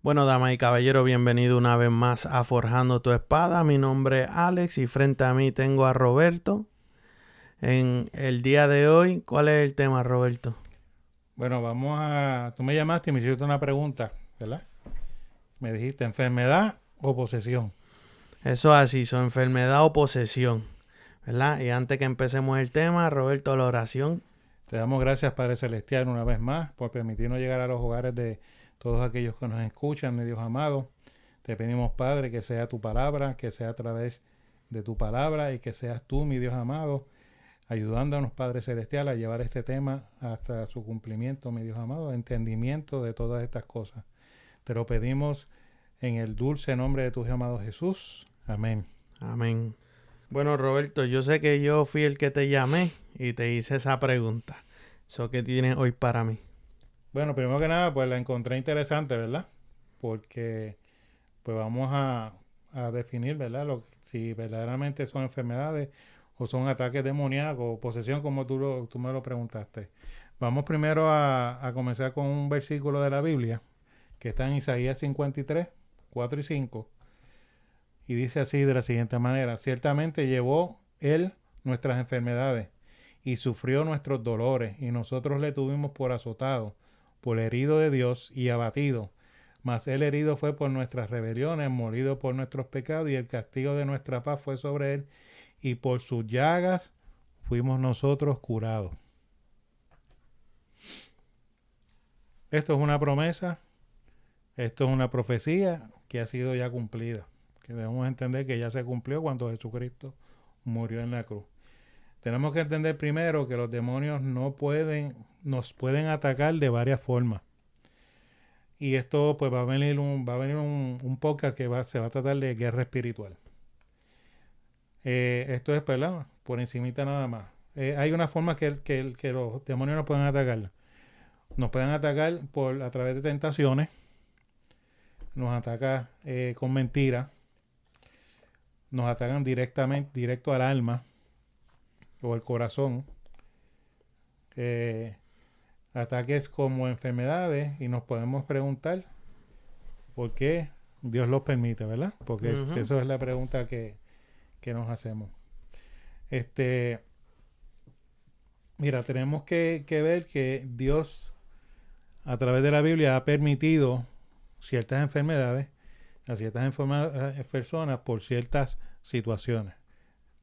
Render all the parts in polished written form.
Bueno, damas y caballeros, bienvenido una vez más a Forjando tu Espada. Mi nombre es Alex y frente a mí tengo a Roberto. En el día de hoy, ¿cuál es el tema, Roberto? Bueno, tú me llamaste y me hiciste una pregunta, ¿verdad? Me dijiste enfermedad o posesión. Eso es así, su enfermedad o posesión, ¿verdad? Y antes que empecemos el tema, Roberto, la oración. Te damos gracias, Padre Celestial, una vez más, por permitirnos llegar a los hogares de todos aquellos que nos escuchan, mi Dios amado. Te pedimos, Padre, que sea tu palabra, que sea a través de tu palabra y que seas tú, mi Dios amado, ayudándonos, Padre Celestial, a llevar este tema hasta su cumplimiento, mi Dios amado, entendimiento de todas estas cosas. Te lo pedimos en el dulce nombre de tu Hijo amado Jesús. Amén. Amén. Bueno, Roberto, yo sé que yo fui el que te llamé y te hice esa pregunta. ¿Eso qué tienes hoy para mí? Bueno, primero que nada, pues la encontré interesante, ¿verdad? Porque pues vamos a definir, ¿verdad? Si verdaderamente son enfermedades o son ataques demoníacos o posesión, como tú me lo preguntaste. Vamos primero a comenzar con un versículo de la Biblia que está en Isaías 53, 4 y 5. Y dice así de la siguiente manera: ciertamente llevó él nuestras enfermedades y sufrió nuestros dolores, y nosotros le tuvimos por azotado, por herido de Dios y abatido. Mas él herido fue por nuestras rebeliones, molido por nuestros pecados, y el castigo de nuestra paz fue sobre él, y por sus llagas fuimos nosotros curados. Esto es una promesa, esto es una profecía que ha sido ya cumplida, que debemos entender que ya se cumplió cuando Jesucristo murió en la cruz. Tenemos que entender primero que los demonios nos pueden atacar de varias formas. Y esto pues va a venir un podcast que se va a tratar de guerra espiritual. Esto es, ¿verdad? Por encimita nada más. Hay una forma que los demonios nos pueden atacar. Nos pueden atacar a través de tentaciones. Nos atacan con mentiras. Nos atacan directo al alma o al corazón. Ataques como enfermedades, y nos podemos preguntar por qué Dios los permite, ¿verdad? Porque eso es la pregunta que nos hacemos. Mira, tenemos que ver que Dios a través de la Biblia ha permitido ciertas enfermedades a ciertas personas por ciertas situaciones.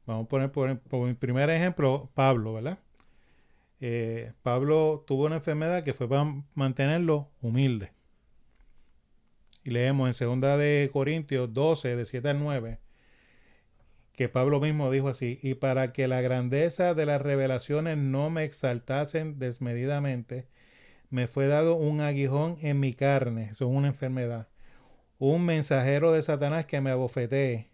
Vamos a poner por mi primer ejemplo, Pablo, ¿verdad? Pablo tuvo una enfermedad que fue para mantenerlo humilde. Y leemos en 2 de Corintios 12, de 7 al 9, que Pablo mismo dijo así: y para que la grandeza de las revelaciones no me exaltasen desmedidamente, me fue dado un aguijón en mi carne, eso es una enfermedad, un mensajero de Satanás que me abofetee,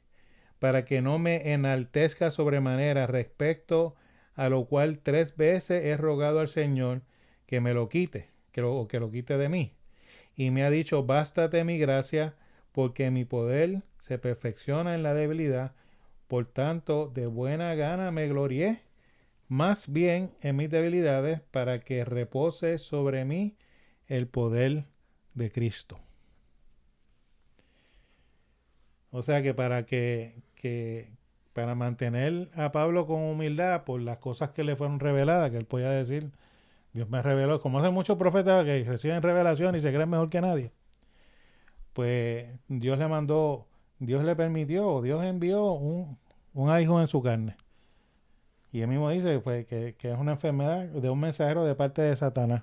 para que no me enaltezca sobremanera, respecto a lo cual 3 veces he rogado al Señor que me lo quite, que lo quite de mí. Y me ha dicho: bástate mi gracia, porque mi poder se perfecciona en la debilidad. Por tanto, de buena gana me glorié más bien en mis debilidades, para que repose sobre mí el poder de Cristo. O sea que para mantener a Pablo con humildad por las cosas que le fueron reveladas, que él podía decir: Dios me reveló, como hacen muchos profetas que reciben revelación y se creen mejor que nadie, pues Dios le permitió, Dios envió un aguijón en su carne. Y él mismo dice pues, que es una enfermedad de un mensajero de parte de Satanás.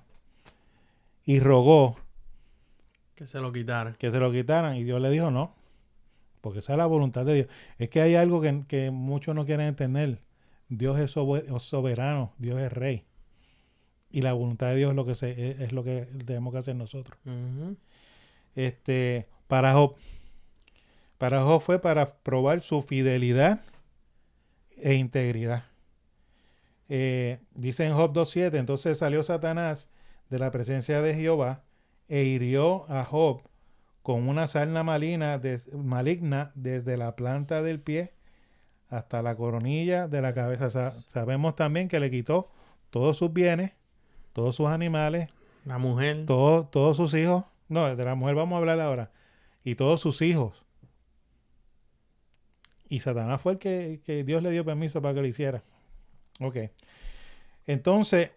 Y rogó Que se lo quitara. que se lo quitaran, y Dios le dijo no, porque esa es la voluntad de Dios. Es que hay algo que muchos no quieren entender. Dios es soberano, Dios es rey. Y la voluntad de Dios es lo que tenemos que hacer nosotros. Para Job fue para probar su fidelidad e integridad. Dice en Job 2.7: entonces salió Satanás de la presencia de Jehová e hirió a Job con una sarna maligna desde la planta del pie hasta la coronilla de la cabeza. Sabemos también que le quitó todos sus bienes, todos sus animales, La mujer. todos sus hijos, No, de la mujer vamos a hablar ahora. Y todos sus hijos. Y Satanás fue el que Dios le dio permiso para que lo hiciera. Ok. Entonces,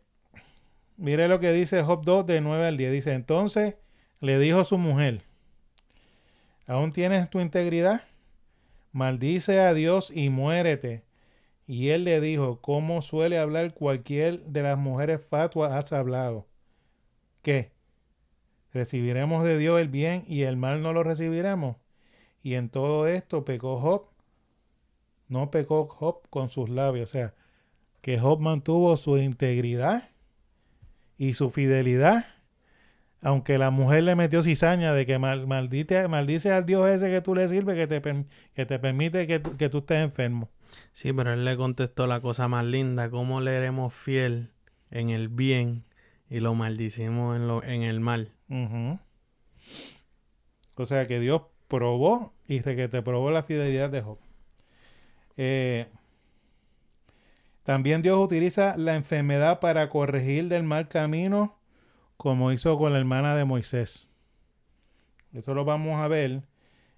mire lo que dice Job 2 de 9 al 10. Dice, entonces le dijo a su mujer, ¿aún tienes tu integridad? Maldice a Dios y muérete. Y él le dijo, ¿cómo suele hablar cualquier de las mujeres fatuas has hablado? ¿Qué? ¿Recibiremos de Dios el bien y el mal no lo recibiremos? Y en todo esto pecó Job. No pecó Job con sus labios. O sea, que Job mantuvo su integridad y su fidelidad, aunque la mujer le metió cizaña de que maldice al Dios ese que tú le sirves, que te permite que tú estés enfermo. Sí, pero él le contestó la cosa más linda. ¿Cómo le eremos fiel en el bien y lo maldicimos en el mal? Uh-huh. O sea que Dios probó y requete probó la fidelidad de Job. También Dios utiliza la enfermedad para corregir del mal camino, como hizo con la hermana de Moisés. Eso lo vamos a ver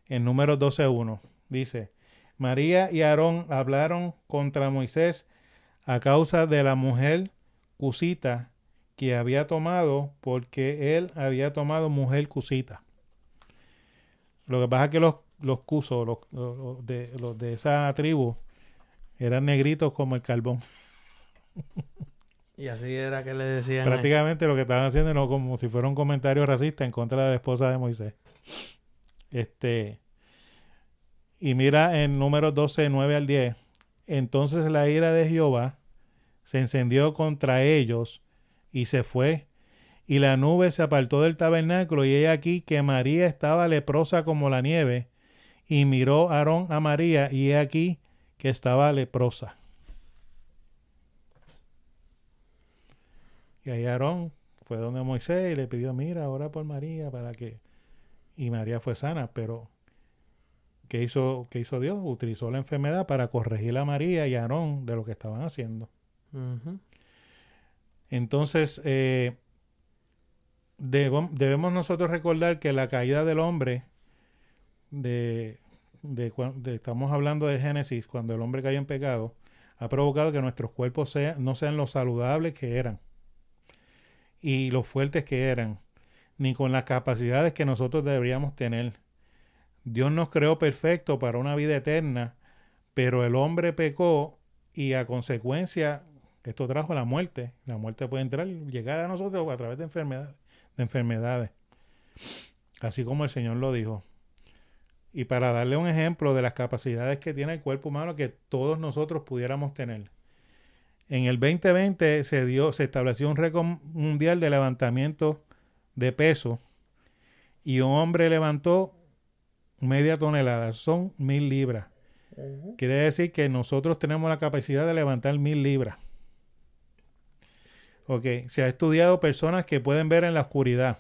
en Números 12:1. Dice, María y Aarón hablaron contra Moisés a causa de la mujer cusita que había tomado, porque él había tomado mujer cusita. Lo que pasa es que los cusos, los de esa tribu, eran negritos como el carbón. Y así era que le decían. Prácticamente lo que estaban haciendo era como si fuera un comentario racista en contra de la esposa de Moisés. Y mira en Números 12, 9 al 10. Entonces la ira de Jehová se encendió contra ellos y se fue. Y la nube se apartó del tabernáculo y he aquí que María estaba leprosa como la nieve. Y miró Aarón a María y he aquí que estaba leprosa. Y ahí Aarón fue donde Moisés y le pidió, mira, ora por María para que... Y María fue sana, pero ¿qué hizo Dios? Utilizó la enfermedad para corregir a María y a Aarón de lo que estaban haciendo. Uh-huh. Entonces, debemos nosotros recordar que la caída del hombre, estamos hablando de Génesis, cuando el hombre cayó en pecado, ha provocado que nuestros cuerpos no sean los saludables que eran y los fuertes que eran, ni con las capacidades que nosotros deberíamos tener. Dios nos creó perfecto para una vida eterna, pero el hombre pecó y a consecuencia esto trajo la muerte. La muerte puede llegar a nosotros a través de enfermedades, así como el Señor lo dijo. Y para darle un ejemplo de las capacidades que tiene el cuerpo humano que todos nosotros pudiéramos tener. En el 2020 se estableció un récord mundial de levantamiento de peso y un hombre levantó media tonelada, son 1000 libras. Uh-huh. Quiere decir que nosotros tenemos la capacidad de levantar 1000 libras. Ok, se ha estudiado personas que pueden ver en la oscuridad.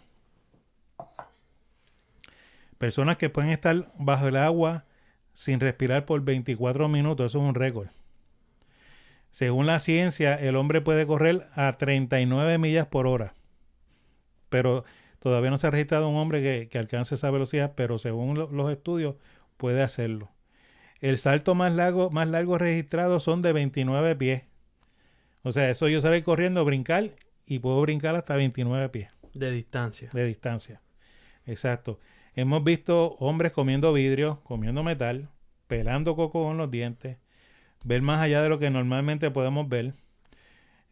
Personas que pueden estar bajo el agua sin respirar por 24 minutos, eso es un récord. Según la ciencia, el hombre puede correr a 39 millas por hora. Pero todavía no se ha registrado un hombre que alcance esa velocidad, pero según los estudios puede hacerlo. El salto más largo registrado son de 29 pies. O sea, eso yo salí corriendo, brincar, y puedo brincar hasta 29 pies. De distancia. De distancia. Exacto. Hemos visto hombres comiendo vidrio, comiendo metal, pelando coco con los dientes, ver más allá de lo que normalmente podemos ver.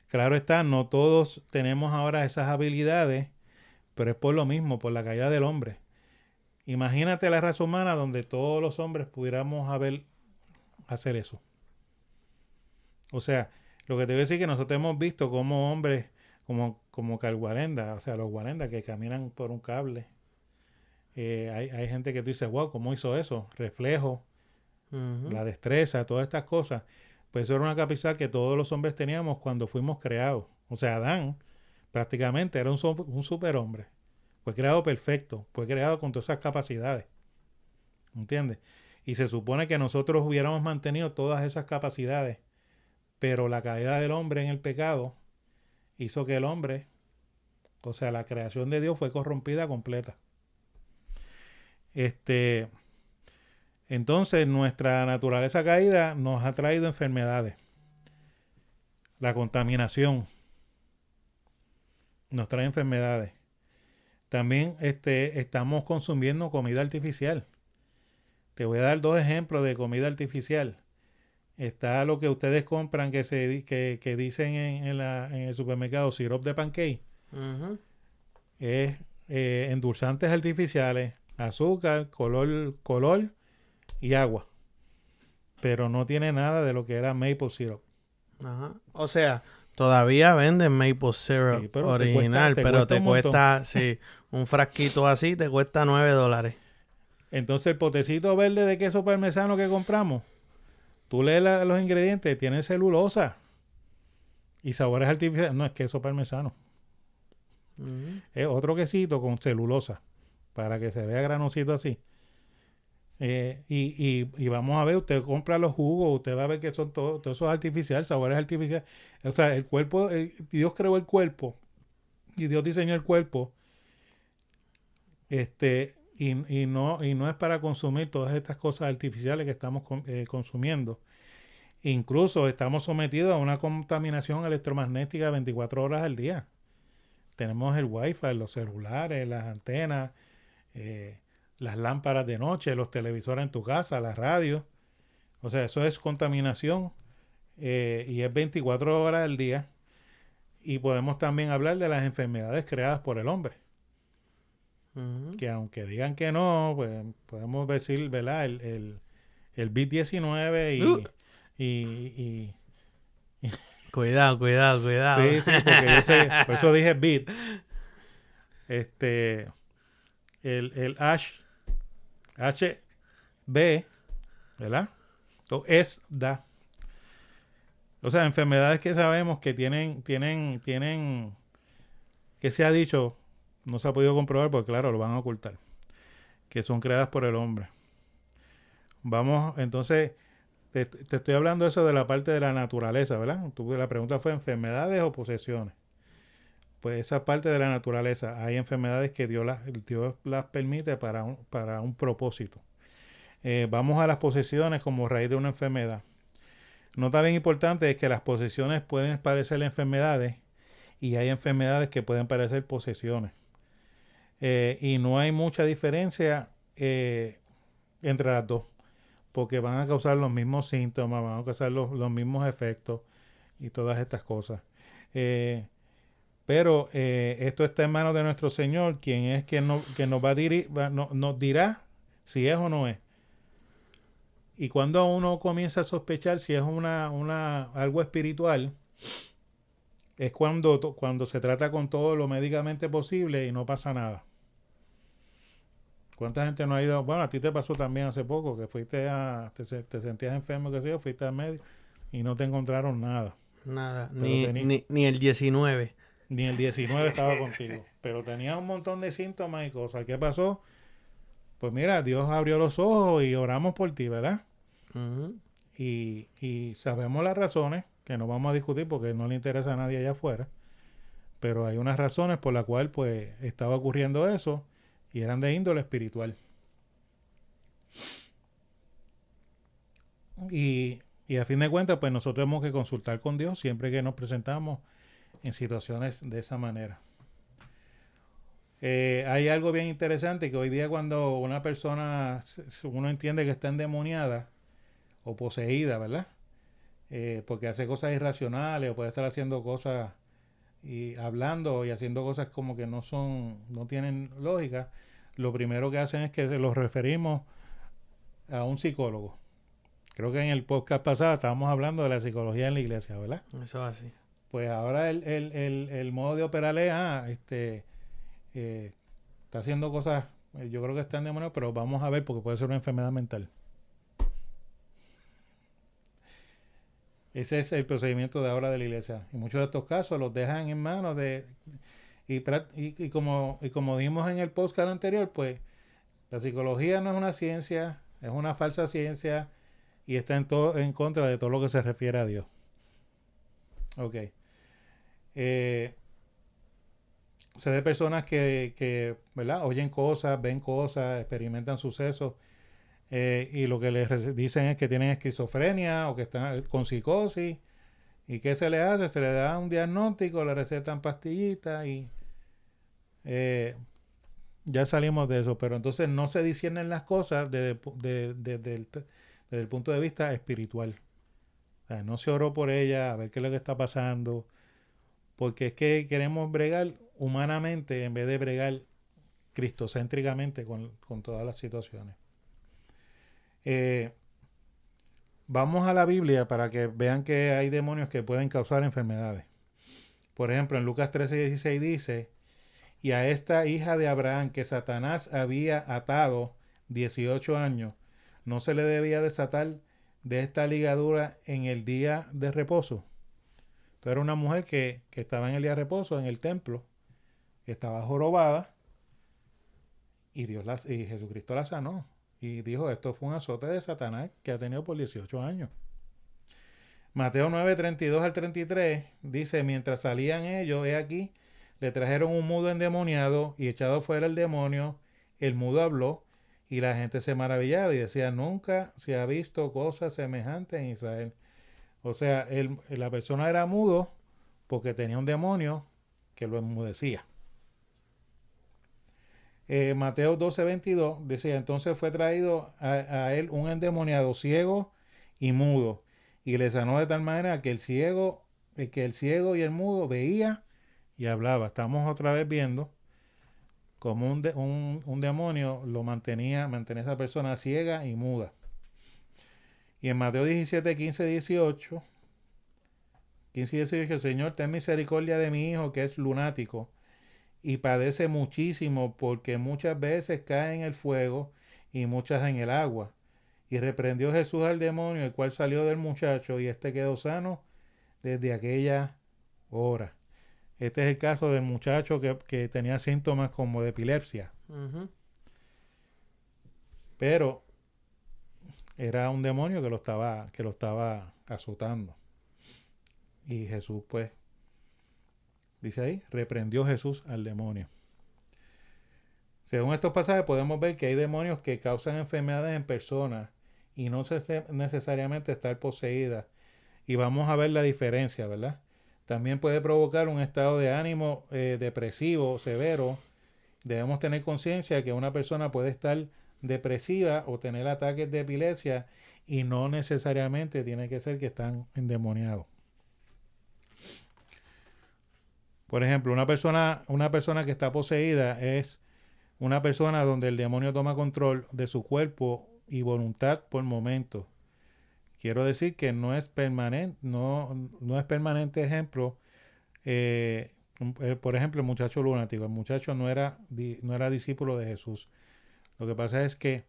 Claro está, no todos tenemos ahora esas habilidades, pero es por lo mismo, por la caída del hombre. Imagínate la raza humana donde todos los hombres pudiéramos hacer eso. O sea, lo que te voy a decir es que nosotros hemos visto como hombres, como calgualenda, o sea, los gualendas que caminan por un cable. Hay gente que tú dices, wow, ¿cómo hizo eso? Reflejo, uh-huh. La destreza, todas estas cosas. Pues eso era una capacidad que todos los hombres teníamos cuando fuimos creados. O sea, Adán prácticamente era un superhombre. Fue creado perfecto, fue creado con todas esas capacidades. ¿Entiendes? Y se supone que nosotros hubiéramos mantenido todas esas capacidades, pero la caída del hombre en el pecado hizo que el hombre, o sea, la creación de Dios fue corrompida completa. Entonces, nuestra naturaleza caída nos ha traído enfermedades. La contaminación nos trae enfermedades. También estamos consumiendo comida artificial. Te voy a dar 2 ejemplos de comida artificial. Está lo que ustedes compran que dicen en el supermercado, sirope de pancake. Ujú. Es endulzantes artificiales, azúcar, color y agua. Pero no tiene nada de lo que era maple syrup. Ajá. O sea, todavía venden maple syrup Sí, pero original, pero te un montón. cuesta, sí, un frasquito así te cuesta $9. Entonces el potecito verde de queso parmesano que compramos, tú lees los ingredientes, tiene celulosa y sabores artificiales. No es queso parmesano, Ujú. es otro quesito con celulosa para que se vea granosito así. Y vamos a ver, usted compra los jugos, usted va a ver que son todos esos artificiales, sabores artificiales. O sea, el cuerpo, Dios creó el cuerpo y Dios diseñó el cuerpo, y no es para consumir todas estas cosas artificiales que estamos consumiendo. Incluso estamos sometidos a una contaminación electromagnética 24 horas al día. Tenemos el wifi, los celulares, las antenas, las lámparas de noche, los televisores en tu casa, las radios. O sea, eso es contaminación, y es 24 horas al día. Y podemos también hablar de las enfermedades creadas por el hombre. Ujú. Que aunque digan que no, pues podemos decir, ¿verdad? El COVID-19 y Cuidado. sí, sí, porque yo sé, por eso dije bit. El HB, ¿verdad? O ESDA. O sea, enfermedades que sabemos que tienen, que se ha dicho, no se ha podido comprobar porque claro, lo van a ocultar, que son creadas por el hombre. Vamos, entonces, te estoy hablando eso de la parte de la naturaleza, ¿verdad? La pregunta fue enfermedades o posesiones. Pues esa parte de la naturaleza, hay enfermedades que Dios las permite para un propósito. Vamos a las posesiones como raíz de una enfermedad. Nota bien importante es que las posesiones pueden parecer enfermedades y hay enfermedades que pueden parecer posesiones. Y no hay mucha diferencia entre las dos, porque van a causar los mismos síntomas, van a causar los mismos efectos y todas estas cosas. Pero esto está en manos de nuestro Señor, quien es quien nos va a nos dirá si es o no es. Y cuando uno comienza a sospechar si es algo espiritual, es cuando se trata con todo lo médicamente posible y no pasa nada. ¿Cuánta gente no ha ido? Bueno, a ti te pasó también hace poco, que te sentías enfermo, que sé yo, fuiste al médico y no te encontraron nada. Nada, Pero ni el 19. ni el 19 estaba contigo. Pero tenías un montón de síntomas y cosas. ¿Qué pasó? Pues mira, Dios abrió los ojos y oramos por ti, ¿verdad? Ujú. Y sabemos las razones, que no vamos a discutir porque no le interesa a nadie allá afuera. Pero hay unas razones por las cuales pues estaba ocurriendo eso y eran de índole espiritual. Y a fin de cuentas, pues nosotros tenemos que consultar con Dios siempre que nos presentamos en situaciones de esa manera. Hay algo bien interesante que hoy día cuando una persona, uno entiende que está endemoniada o poseída, ¿verdad? Porque hace cosas irracionales o puede estar haciendo cosas y hablando y haciendo cosas como que no tienen lógica. Lo primero que hacen es que se los referimos a un psicólogo. Creo que en el podcast pasado estábamos hablando de la psicología en la iglesia, ¿verdad? Eso es así. Pues ahora el modo de operar es, está haciendo cosas, yo creo que está endemoniado, pero vamos a ver porque puede ser una enfermedad mental. Ese es el procedimiento de ahora de la iglesia. Y muchos de estos casos los dejan en manos de... Y como dijimos en el podcast anterior, pues la psicología no es una ciencia, es una falsa ciencia y está en contra de todo lo que se refiere a Dios. Ok. sé de personas que ¿verdad? Oyen cosas, ven cosas, experimentan sucesos y lo que les dicen es que tienen esquizofrenia o que están con psicosis. ¿Y qué se le hace? Se le da un diagnóstico, le recetan pastillitas y eh, ya salimos de eso. Pero entonces no se disciernen las cosas desde el punto de vista espiritual. O sea, no se oró por ella, a ver qué es lo que está pasando. Porque es que queremos bregar humanamente en vez de bregar cristocéntricamente con todas las situaciones. Eh, Vamos a la Biblia para que vean que hay demonios que pueden causar enfermedades. Por ejemplo, en Lucas 13:16 dice, y a esta hija de Abraham que Satanás había atado 18 años, no se le debía desatar de esta ligadura en el día de reposo. Entonces era una mujer que estaba en el día de reposo en el templo, que estaba jorobada, y Jesucristo la sanó. Y dijo, esto fue un azote de Satanás que ha tenido por 18 años. Mateo 9:32 al 33 dice, mientras salían ellos, he aquí, le trajeron un mudo endemoniado y echado fuera el demonio, el mudo habló y la gente se maravillaba y decía, nunca se ha visto cosa semejante en Israel. O sea, la persona era mudo porque tenía un demonio que lo enmudecía. Mateo 12:22 decía, entonces fue traído a él un endemoniado ciego y mudo y le sanó de tal manera que el ciego y el mudo veía y hablaba. Estamos otra vez viendo como un demonio mantenía a esa persona ciega y muda. Y en Mateo 17, 15, 18, 15 y 18, Señor, ten misericordia de mi hijo que es lunático y padece muchísimo porque muchas veces cae en el fuego y muchas en el agua. Y reprendió Jesús al demonio, el cual salió del muchacho y éste quedó sano desde aquella hora. Este es el caso del muchacho que tenía síntomas como de epilepsia. Ujú. Pero era un demonio que lo estaba azotando. Y Jesús, pues, dice ahí, reprendió Jesús al demonio. Según estos pasajes podemos ver que hay demonios que causan enfermedades en personas y no necesariamente estar poseídas. Y vamos a ver la diferencia, ¿verdad? También puede provocar un estado de ánimo depresivo severo. Debemos tener conciencia que una persona puede estar depresiva o tener ataques de epilepsia y no necesariamente tiene que ser que están endemoniados. Por ejemplo, una persona que está poseída es una persona donde el demonio toma control de su cuerpo y voluntad por momentos. Quiero decir que no es permanente, no es permanente ejemplo. Por ejemplo, el muchacho lunático. El muchacho no era discípulo de Jesús. Lo que pasa es que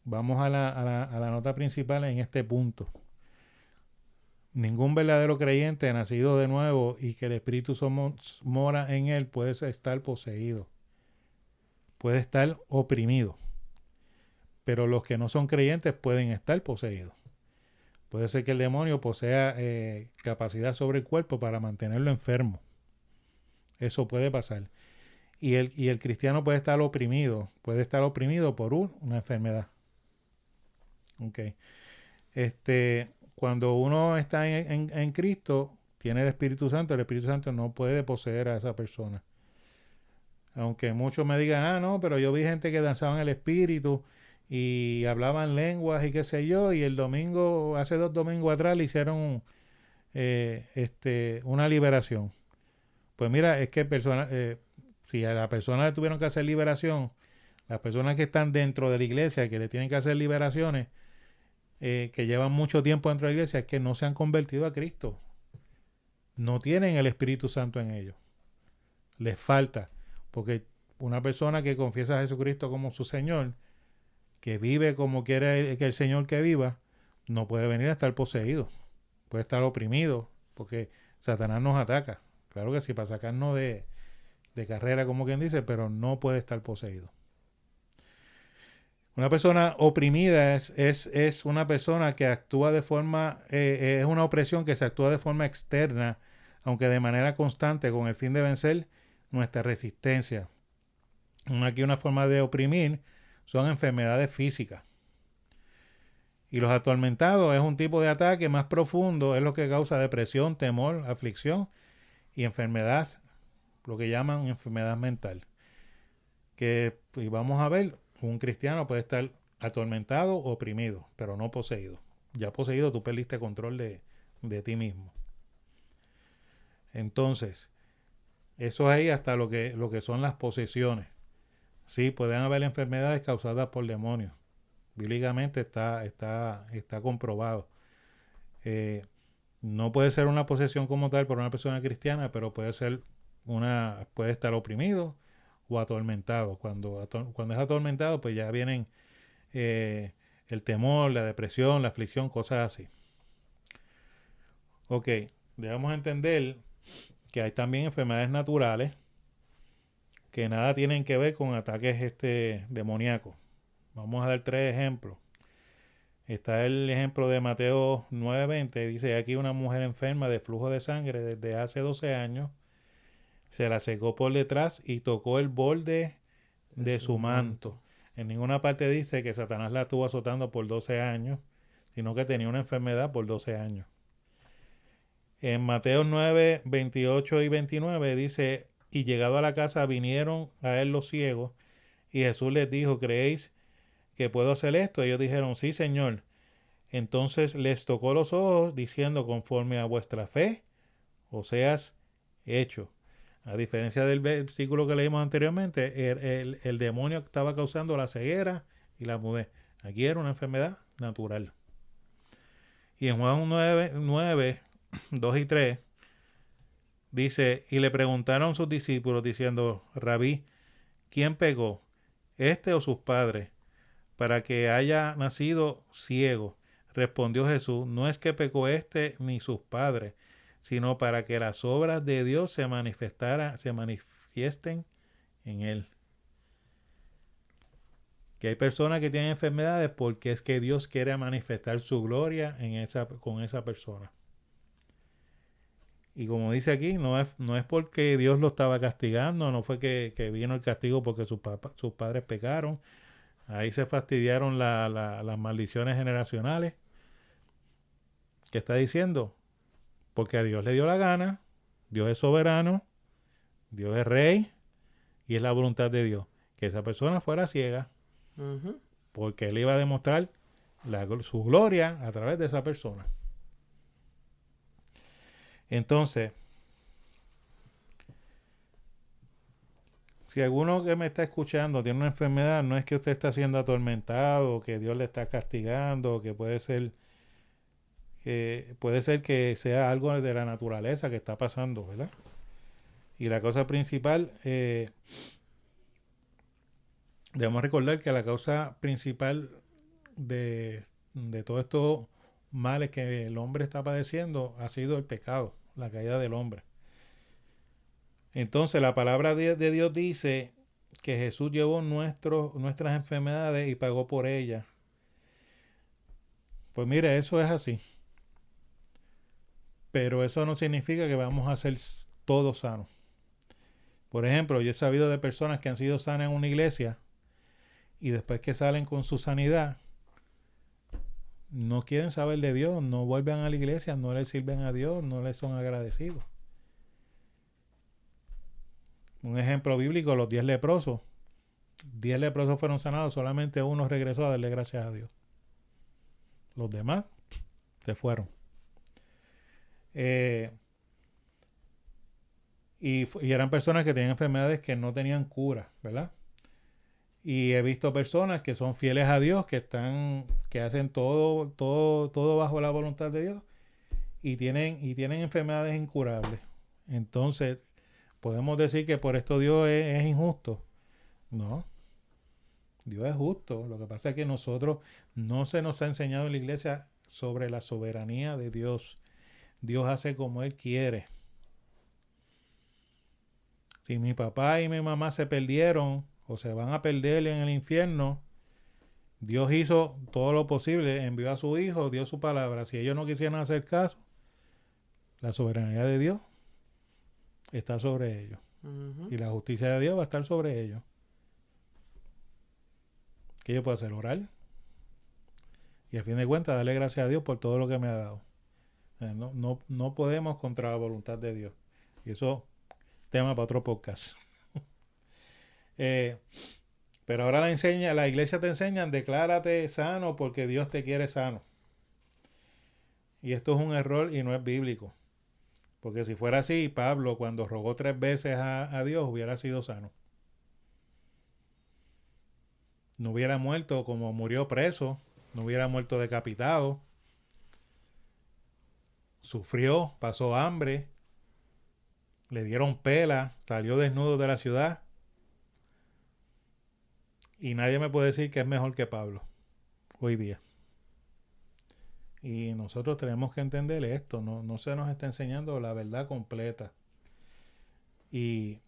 vamos a la nota principal en este punto. Ningún verdadero creyente nacido de nuevo y que el Espíritu mora en él puede estar poseído. Puede estar oprimido. Pero los que no son creyentes pueden estar poseídos. Puede ser que el demonio posea capacidad sobre el cuerpo para mantenerlo enfermo. Eso puede pasar. Y el cristiano puede estar oprimido por una enfermedad. Okay. Cuando uno está en Cristo, tiene el Espíritu Santo no puede poseer a esa persona. Aunque muchos me digan, no, pero yo vi gente que danzaba en el Espíritu y hablaban lenguas y qué sé yo, y hace 2 domingos atrás le hicieron una liberación. Pues mira, es que si a la persona le tuvieron que hacer liberación, las personas que están dentro de la iglesia, que le tienen que hacer liberaciones, que llevan mucho tiempo dentro de la iglesia, es que no se han convertido a Cristo. No tienen el Espíritu Santo en ellos. Les falta. Porque una persona que confiesa a Jesucristo como su Señor, que vive como quiere que el Señor que viva, no puede venir a estar poseído. Puede estar oprimido, porque Satanás nos ataca. Claro que sí, para sacarnos de carrera, como quien dice, pero no puede estar poseído. Una persona oprimida es una persona que actúa de forma, es una opresión que se actúa de forma externa, aunque de manera constante, con el fin de vencer nuestra resistencia. Aquí una forma de oprimir son enfermedades físicas. Y los atormentados es un tipo de ataque más profundo, es lo que causa depresión, temor, aflicción y enfermedad, lo que llaman enfermedad mental. Que y vamos a ver, un cristiano puede estar atormentado o oprimido, pero no poseído. Ya poseído tú perdiste control de ti mismo. Entonces, eso ahí hasta lo que son las posesiones. Sí, pueden haber enfermedades causadas por demonios. Bíblicamente está comprobado. No puede ser una posesión como tal por una persona cristiana, pero puede estar oprimido o atormentado. Cuando es atormentado, pues ya vienen el temor, la depresión, la aflicción, cosas así. Ok, debemos entender que hay también enfermedades naturales que nada tienen que ver con ataques demoníacos. Vamos a dar 3 ejemplos. Está el ejemplo de Mateo 9:20. Dice, aquí una mujer enferma de flujo de sangre desde hace 12 años. Se la secó por detrás y tocó el borde de su manto. En ninguna parte dice que Satanás la estuvo azotando por 12 años, sino que tenía una enfermedad por 12 años. En Mateo 9:28 y 29 dice, y llegado a la casa vinieron a él los ciegos, y Jesús les dijo, ¿creéis que puedo hacer esto? Ellos dijeron, sí, Señor. Entonces les tocó los ojos, diciendo, conforme a vuestra fe, o seas hecho. A diferencia del versículo que leímos anteriormente, el demonio estaba causando la ceguera y la mudez. Aquí era una enfermedad natural. Y en Juan 9, 2 y 3, dice, y le preguntaron sus discípulos, diciendo, Rabí, ¿quién pecó, este o sus padres, para que haya nacido ciego? Respondió Jesús, no es que pecó este ni sus padres, sino para que las obras de Dios se manifiesten en él. Que hay personas que tienen enfermedades porque es que Dios quiere manifestar su gloria con esa persona. Y como dice aquí, no es porque Dios lo estaba castigando, no fue que vino el castigo porque sus padres pecaron. Ahí se fastidiaron las maldiciones generacionales. ¿Qué está diciendo? Porque a Dios le dio la gana, Dios es soberano, Dios es rey, y es la voluntad de Dios que esa persona fuera ciega, porque Él iba a demostrar su gloria a través de esa persona. Entonces, si alguno que me está escuchando tiene una enfermedad, no es que usted está siendo atormentado, que Dios le está castigando, que puede ser que sea algo de la naturaleza que está pasando, ¿verdad? Y la causa principal, debemos recordar que la causa principal de todos estos males que el hombre está padeciendo ha sido el pecado, la caída del hombre. Entonces la palabra de Dios dice que Jesús llevó nuestras enfermedades y pagó por ellas. Pues mire, eso es así. Pero eso no significa que vamos a ser todos sanos. Por ejemplo, yo he sabido de personas que han sido sanas en una iglesia y después que salen con su sanidad, no quieren saber de Dios, no vuelven a la iglesia, no le sirven a Dios, no le son agradecidos. Un ejemplo bíblico, los 10 leprosos. 10 leprosos fueron sanados, solamente uno regresó a darle gracias a Dios. Los demás se fueron. Y eran personas que tenían enfermedades que no tenían cura, ¿verdad? Y he visto personas que son fieles a Dios, que hacen todo bajo la voluntad de Dios y tienen enfermedades incurables. Entonces, ¿podemos decir que por esto Dios es injusto? No. Dios es justo. Lo que pasa es que nosotros no se nos ha enseñado en la iglesia sobre la soberanía de Dios. Dios hace como Él quiere. Si mi papá y mi mamá se perdieron o se van a perder en el infierno, Dios hizo todo lo posible, envió a su hijo, dio su palabra. Si ellos no quisieran hacer caso, la soberanía de Dios está sobre ellos. Ujú. Y la justicia de Dios va a estar sobre ellos. ¿Qué yo puedo hacer? Orar. Y a fin de cuentas, darle gracias a Dios por todo lo que me ha dado. No podemos contra la voluntad de Dios. Y eso tema para otro podcast. Pero ahora la iglesia te enseña, declárate sano porque Dios te quiere sano. Y esto es un error y no es bíblico. Porque si fuera así, Pablo cuando rogó 3 veces a Dios hubiera sido sano. No hubiera muerto como murió preso, no hubiera muerto decapitado. Sufrió, pasó hambre, le dieron pela, salió desnudo de la ciudad. Y nadie me puede decir que es mejor que Pablo hoy día. Y nosotros tenemos que entender esto, no se nos está enseñando la verdad completa. Y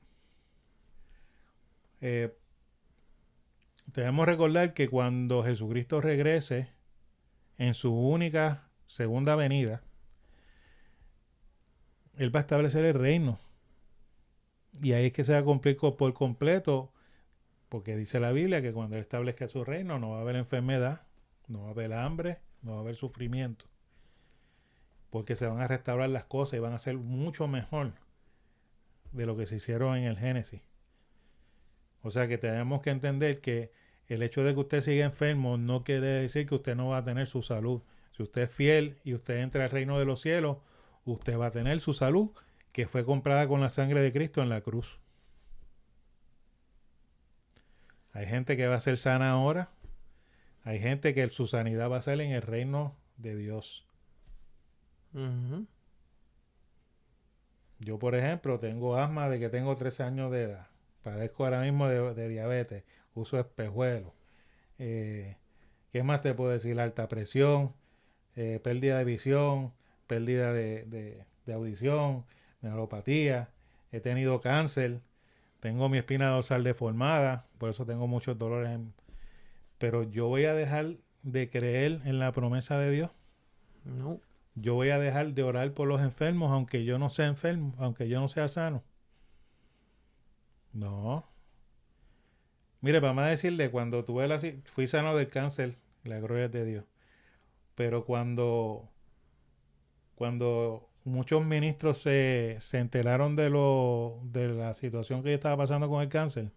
debemos recordar que cuando Jesucristo regrese en su única segunda venida, Él va a establecer el reino. Y ahí es que se va a cumplir por completo, porque dice la Biblia que cuando Él establezca su reino no va a haber enfermedad, no va a haber hambre, no va a haber sufrimiento. Porque se van a restaurar las cosas y van a ser mucho mejor de lo que se hicieron en el Génesis. O sea que tenemos que entender que el hecho de que usted siga enfermo no quiere decir que usted no va a tener su salud. Si usted es fiel y usted entra al reino de los cielos, usted va a tener su salud que fue comprada con la sangre de Cristo en la cruz. Hay gente que va a ser sana ahora. Hay gente que su sanidad va a ser en el reino de Dios. Ujú. Yo, por ejemplo, tengo asma de que tengo 13 años de edad. Padezco ahora mismo de diabetes. Uso espejuelos. ¿Qué más te puedo decir? Alta presión, pérdida de visión, pérdida de audición, neuropatía. He tenido cáncer. Tengo mi espina dorsal deformada. Por eso tengo muchos dolores. Pero yo voy a dejar de creer en la promesa de Dios. No. Yo voy a dejar de orar por los enfermos, aunque yo no sea enfermo, aunque yo no sea sano. No. Mire, vamos a decirle, cuando fui sano del cáncer, la gloria es de Dios. Pero cuando muchos ministros se enteraron de la situación que yo estaba pasando con el cáncer,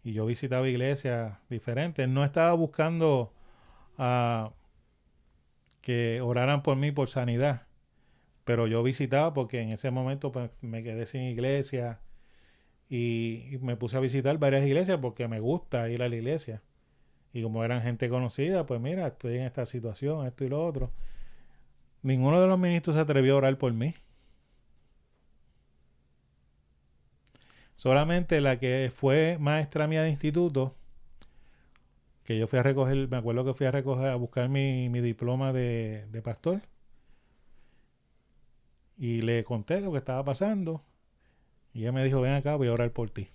y yo visitaba iglesias diferentes, no estaba buscando que oraran por mí por sanidad. Pero yo visitaba porque en ese momento pues, me quedé sin iglesia y me puse a visitar varias iglesias porque me gusta ir a la iglesia. Y como eran gente conocida, pues mira, estoy en esta situación, esto y lo otro. Ninguno de los ministros se atrevió a orar por mí. Solamente la que fue maestra mía de instituto, que yo fui a recoger, me acuerdo que fui a recoger, a buscar mi diploma de pastor. Y le conté lo que estaba pasando. Y ella me dijo, ven acá, voy a orar por ti.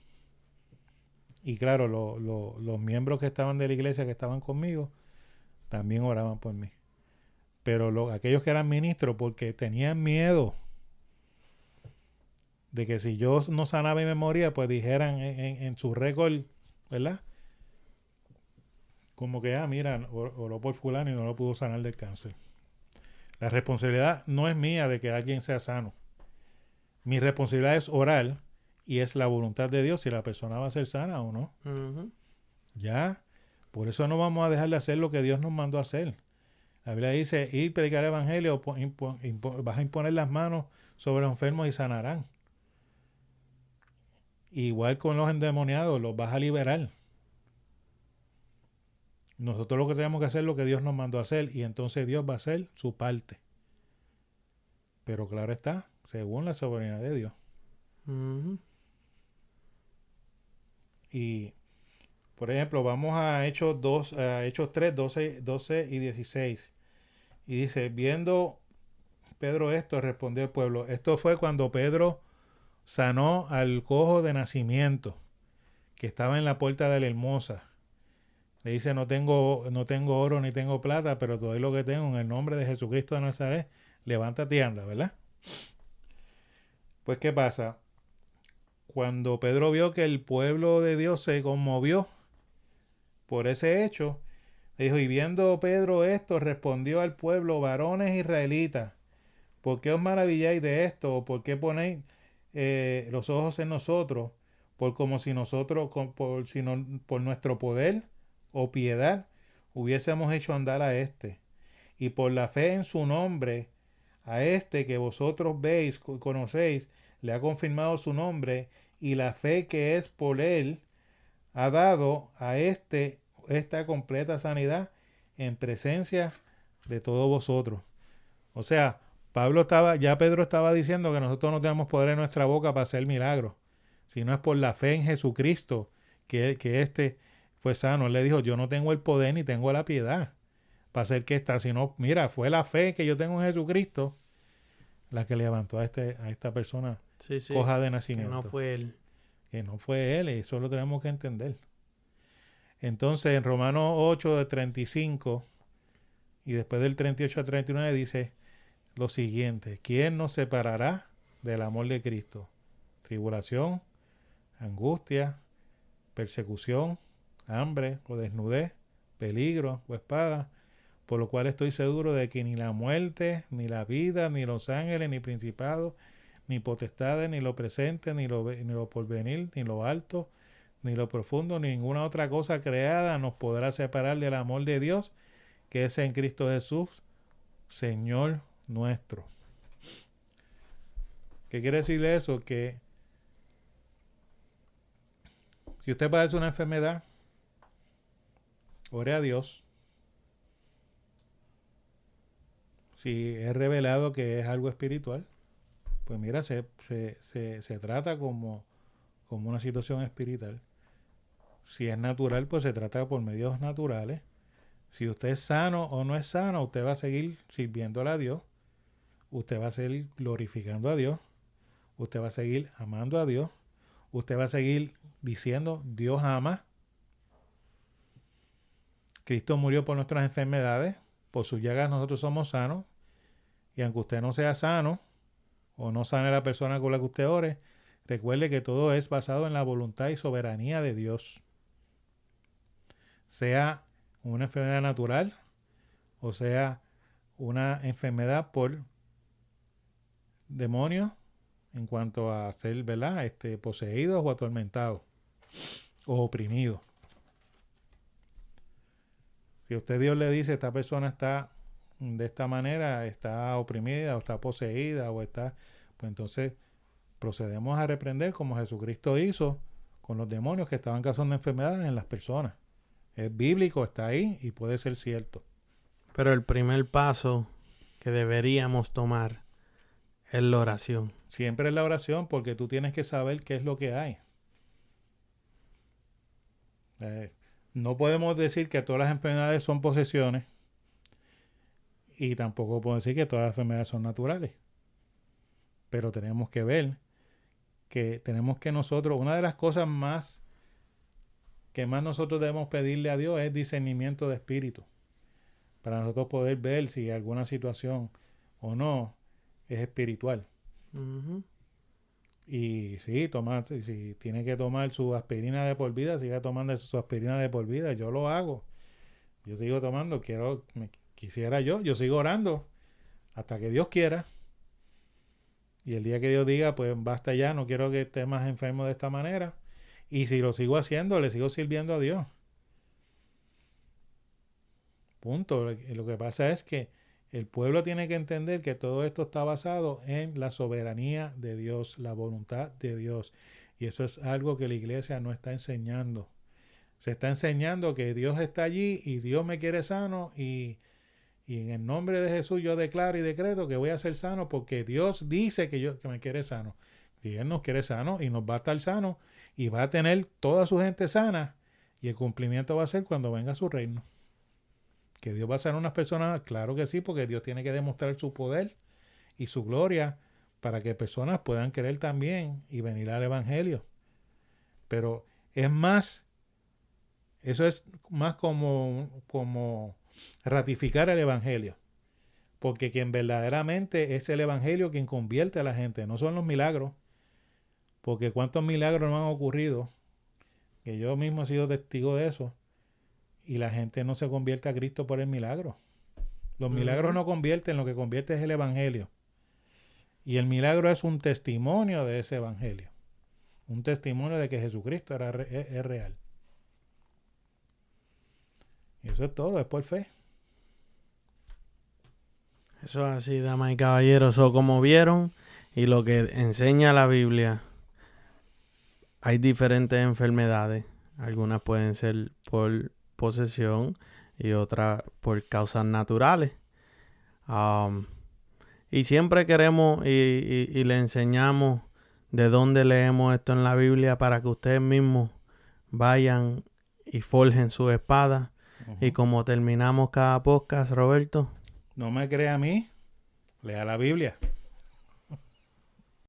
Y claro, los miembros que estaban de la iglesia, que estaban conmigo, también oraban por mí. Pero aquellos que eran ministros, porque tenían miedo de que si yo no sanaba y me moría, pues dijeran en su récord, ¿verdad? Como que, mira, oró por fulano y no lo pudo sanar del cáncer. La responsabilidad no es mía de que alguien sea sano. Mi responsabilidad es orar y es la voluntad de Dios si la persona va a ser sana o no. Ujú. Ya, por eso no vamos a dejar de hacer lo que Dios nos mandó a hacer. La Biblia dice, ir predicar el evangelio, vas a imponer las manos sobre los enfermos y sanarán. Igual con los endemoniados, los vas a liberar. Nosotros lo que tenemos que hacer es lo que Dios nos mandó a hacer y entonces Dios va a hacer su parte. Pero claro está, según la soberanía de Dios. Ujú. Y, por ejemplo, vamos a Hechos 3, 12 y 16. Y dice, viendo Pedro esto, respondió el pueblo. Esto fue cuando Pedro sanó al cojo de nacimiento, que estaba en la puerta de la hermosa. Le dice, no tengo oro ni tengo plata, pero todo lo que tengo en el nombre de Jesucristo de Nazaret, levántate y anda, ¿verdad? Pues, ¿qué pasa? cuando Pedro vio que el pueblo de Dios se conmovió por ese hecho, dijo, y viendo Pedro esto, respondió al pueblo, varones israelitas, ¿por qué os maravilláis de esto? ¿O por qué ponéis los ojos en nosotros? Por como si nosotros, por nuestro poder o piedad, hubiésemos hecho andar a este. Y por la fe en su nombre, a este que vosotros veis, conocéis, le ha confirmado su nombre, y la fe que es por él ha dado a este esta completa sanidad en presencia de todos vosotros. O sea, Pedro estaba diciendo que nosotros no tenemos poder en nuestra boca para hacer milagros, sino es por la fe en Jesucristo que este fue sano. Él le dijo, yo no tengo el poder ni tengo la piedad para hacer que esta, sino, mira, fue la fe que yo tengo en Jesucristo la que levantó a esta persona coja de nacimiento. Que no fue él. Que no fue él, y eso lo tenemos que entender. Entonces, en Romanos 8, de 35, y después del 38 al 39, dice lo siguiente: ¿quién nos separará del amor de Cristo? Tribulación, angustia, persecución, hambre o desnudez, peligro o espada, por lo cual estoy seguro de que ni la muerte, ni la vida, ni los ángeles, ni principados, ni potestades, ni lo presente, ni lo porvenir, ni lo alto, ni lo profundo, ni ninguna otra cosa creada nos podrá separar del amor de Dios, que es en Cristo Jesús, Señor nuestro. ¿Qué quiere decir eso? Que si usted padece una enfermedad, ore a Dios. Si es revelado que es algo espiritual, pues mira, se trata como una situación espiritual. Si es natural, pues se trata por medios naturales. Si usted es sano o no es sano, usted va a seguir sirviéndole a Dios. Usted va a seguir glorificando a Dios. Usted va a seguir amando a Dios. Usted va a seguir diciendo, Dios ama. Cristo murió por nuestras enfermedades. Por sus llagas nosotros somos sanos. Y aunque usted no sea sano, o no sane la persona con la que usted ore, recuerde que todo es basado en la voluntad y soberanía de Dios. Sea una enfermedad natural o sea una enfermedad por demonios en cuanto a ser, ¿verdad? Poseídos o atormentados o oprimidos. Si usted Dios le dice esta persona está de esta manera, está oprimida o está poseída o está, pues entonces procedemos a reprender como Jesucristo hizo con los demonios que estaban causando enfermedades en las personas. Es bíblico, está ahí y puede ser cierto. Pero el primer paso que deberíamos tomar es la oración. Siempre es la oración, porque tú tienes que saber qué es lo que hay. No podemos decir que todas las enfermedades son posesiones y tampoco podemos decir que todas las enfermedades son naturales. Pero tenemos que ver que tenemos que nosotros, una de las cosas que más nosotros debemos pedirle a Dios es discernimiento de espíritu, para nosotros poder ver si alguna situación o no es espiritual. Uh-huh. Y sí, si tiene que tomar su aspirina de por vida, siga tomando su aspirina de por vida. Yo lo hago. Yo sigo tomando. Yo sigo orando hasta que Dios quiera. Y el día que Dios diga, pues basta ya, no quiero que esté más enfermo de esta manera. Y si lo sigo haciendo, le sigo sirviendo a Dios. Punto. Lo que pasa es que el pueblo tiene que entender que todo esto está basado en la soberanía de Dios, la voluntad de Dios. Y eso es algo que la iglesia no está enseñando. Se está enseñando que Dios está allí y Dios me quiere sano y en el nombre de Jesús yo declaro y decreto que voy a ser sano porque Dios dice que me quiere sano. Y Él nos quiere sano y nos va a estar sano y va a tener toda su gente sana, y el cumplimiento va a ser cuando venga su reino. Que Dios va a ser unas personas, claro que sí, porque Dios tiene que demostrar su poder y su gloria para que personas puedan creer también y venir al evangelio. Pero eso es más como ratificar el evangelio, porque quien verdaderamente es el evangelio quien convierte a la gente, no son los milagros, Porque cuántos milagros no han ocurrido, que yo mismo he sido testigo de eso, y la gente no se convierte a Cristo por el milagro. Los milagros no convierten, lo que convierte es el evangelio. Y el milagro es un testimonio de ese evangelio. Un testimonio de que Jesucristo es real. Y eso es todo, es por fe. Eso es así, damas y caballeros. O como vieron, y lo que enseña la Biblia, hay diferentes enfermedades. Algunas pueden ser por posesión y otras por causas naturales. Y siempre queremos y le enseñamos de dónde leemos esto en la Biblia para que ustedes mismos vayan y forjen su espada. Y como terminamos cada podcast, Roberto. No me crea a mí, lea la Biblia.